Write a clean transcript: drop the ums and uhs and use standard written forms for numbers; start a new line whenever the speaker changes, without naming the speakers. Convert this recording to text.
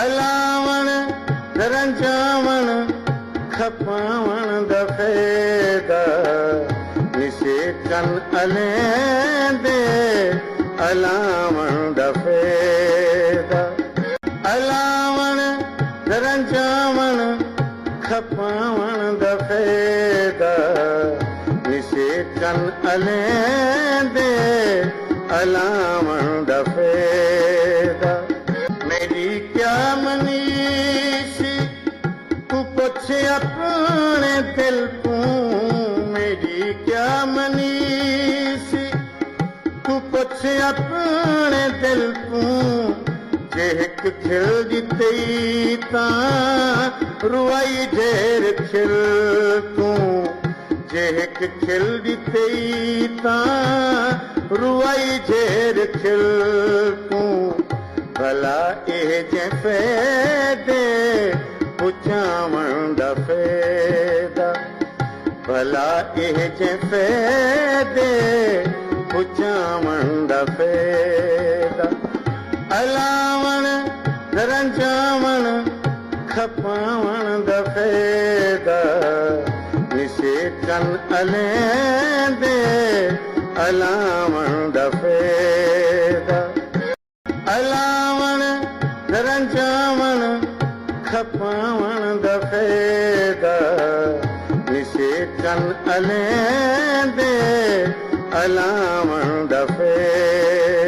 अलावण रंजावण खपावण दफ़ेदा निशेचन Allende अलावण दफ़ेदा अलावण रंजावण खपावण दफ़ेदा निशेचन Allende अलावण दफ़ेदा मेरी क्या मनीषी तू पुछ अपने दिल को मेरी क्या मनीषी तू पुछ अपने दिल को जे हिक खिल जितई तां रुआई ढेर खिल तूं जे हिक खिल जितई तां रुआई ढेर खिल तूं भला एह जे फ़ाइदे पुछावण दफ़ेदा भला एह जे फ़ाइदे पुछावण दफ़ेदा अलावण रंजावण खपावण दफ़ेदा निशेचन अलेंदे अलावण दफ़ेदा अलावण रंजावण खपावण दफ़ेदा निशेचन अलेंदे अलावण दफ़ेदा